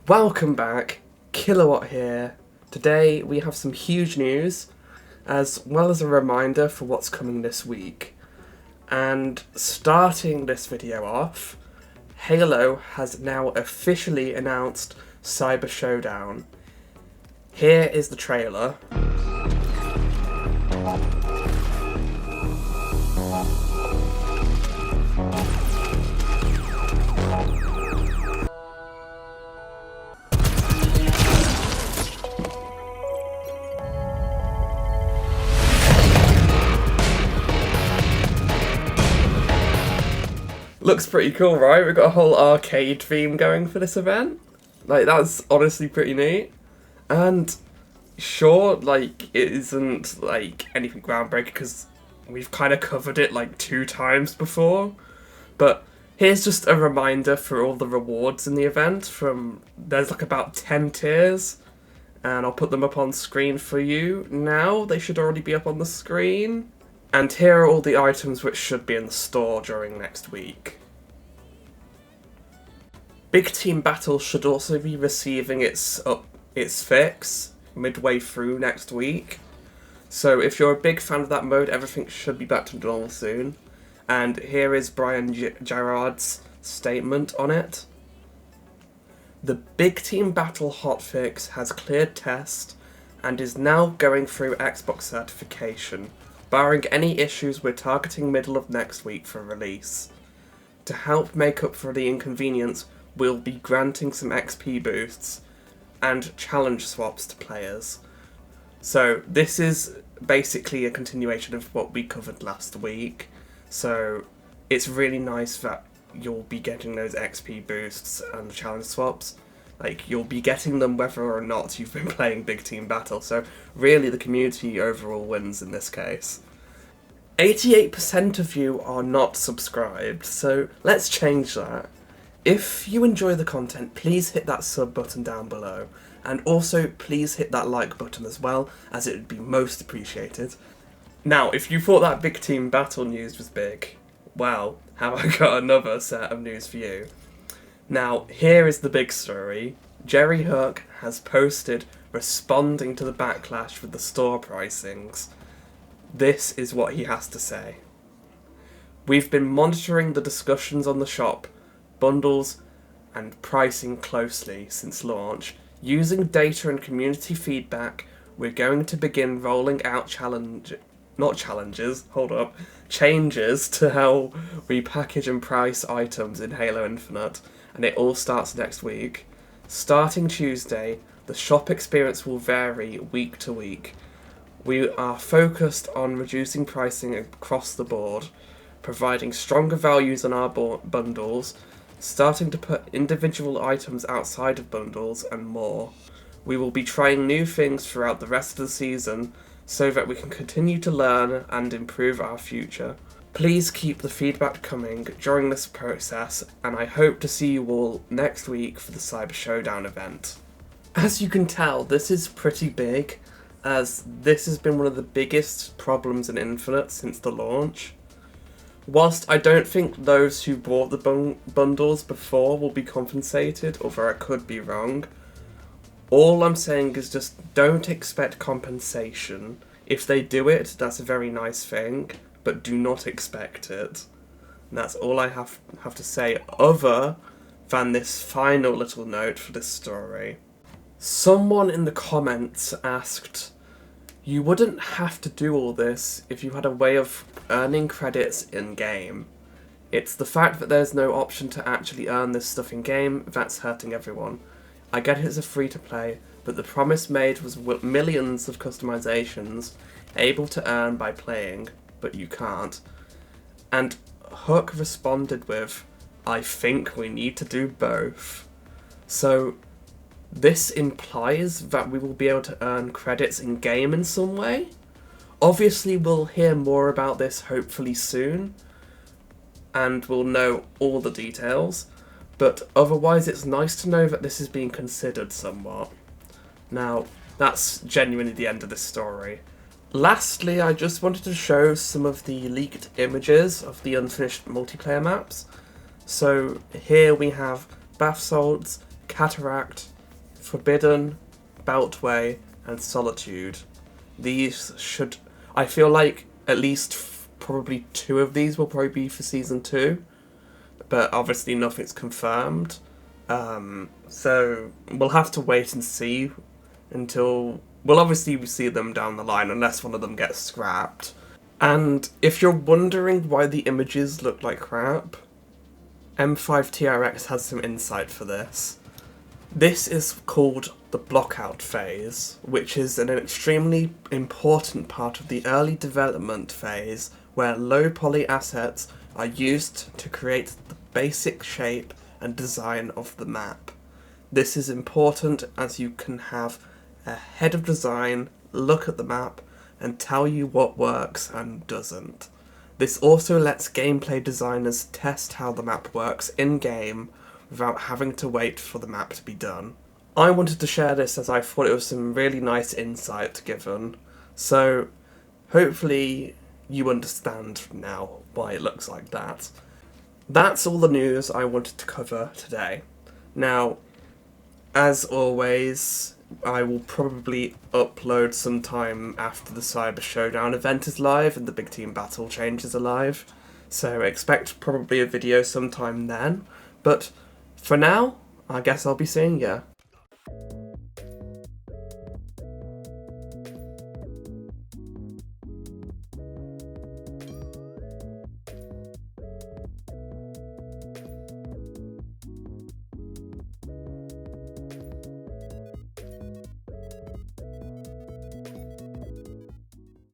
Welcome back, Kilowatt here. Today we have some huge news, as well as a reminder for what's coming this week. And starting this video off, Halo has now officially announced Cyber Showdown. Here is the trailer. Looks pretty cool, right? We've got a whole arcade theme going for this event. Like, that's honestly pretty neat. And sure, like, it isn't, like, anything groundbreaking because we've kind of covered it, like, 2 times before. But here's just a reminder for all the rewards in the event. There's, like, about 10 tiers. And I'll put them up on screen for you now. They should already be up on the screen. And here are all the items which should be in the store during next week. Big Team Battle should also be receiving its fix midway through next week. So if you're a big fan of that mode, everything should be back to normal soon. And here is Brian Gerard's statement on it. The Big Team Battle hotfix has cleared test and is now going through Xbox certification. Barring any issues, we're targeting middle of next week for release. To help make up for the inconvenience, we'll be granting some XP boosts and challenge swaps to players. So this is basically a continuation of what we covered last week. So it's really nice that you'll be getting those XP boosts and challenge swaps. Like, you'll be getting them whether or not you've been playing Big Team Battle, so really the community overall wins in this case. 88% of you are not subscribed, so let's change that. If you enjoy the content, please hit that sub button down below, and also please hit that like button as well, as it would be most appreciated. Now, if you thought that Big Team Battle news was big, well, have I got another set of news for you. Now, here is the big story. Jerry Hook has posted responding to the backlash with the store pricings. This is what he has to say. We've been monitoring the discussions on the shop, bundles, and pricing closely since launch. Using data and community feedback, we're going to begin rolling out changes to how we package and price items in Halo Infinite. And it all starts next week. Starting Tuesday, the shop experience will vary week to week. We are focused on reducing pricing across the board, providing stronger values on our bundles, starting to put individual items outside of bundles, and more. We will be trying new things throughout the rest of the season so that we can continue to learn and improve our future. Please keep the feedback coming during this process, and I hope to see you all next week for the Cyber Showdown event. As you can tell, this is pretty big, as this has been one of the biggest problems in Infinite since the launch. Whilst I don't think those who bought the bundles before will be compensated, although I could be wrong, all I'm saying is just don't expect compensation. If they do it, that's a very nice thing, but do not expect it. And that's all I have to say, other than this final little note for this story. Someone in the comments asked, you wouldn't have to do all this if you had a way of earning credits in-game. It's the fact that there's no option to actually earn this stuff in-game that's hurting everyone. I get it's a free-to-play, but the promise made was millions of customizations able to earn by playing, but you can't. And Hook responded with, I think we need to do both. So this implies that we will be able to earn credits in-game in some way. Obviously we'll hear more about this hopefully soon, and we'll know all the details, but otherwise it's nice to know that this is being considered somewhat. Now, that's genuinely the end of this story. Lastly, I just wanted to show some of the leaked images of the unfinished multiplayer maps. So here we have Bath Salts, Cataract, Forbidden, Beltway, and Solitude. These should... I feel like at least probably 2 of these will probably be for Season 2, but obviously nothing's confirmed. So we'll have to wait and see until... We'll obviously see them down the line unless one of them gets scrapped. And if you're wondering why the images look like crap, M5TRX has some insight for this. This is called the blockout phase, which is an extremely important part of the early development phase where low poly assets are used to create the basic shape and design of the map. This is important as you can have a head of design look at the map and tell you what works and doesn't. This also lets gameplay designers test how the map works in-game without having to wait for the map to be done. I wanted to share this as I thought it was some really nice insight given, so hopefully you understand now why it looks like that. That's all the news I wanted to cover today. Now, as always, I will probably upload sometime after the Cyber Showdown event is live and the Big Team Battle changes are live, so expect probably a video sometime then, but for now, I guess I'll be seeing ya.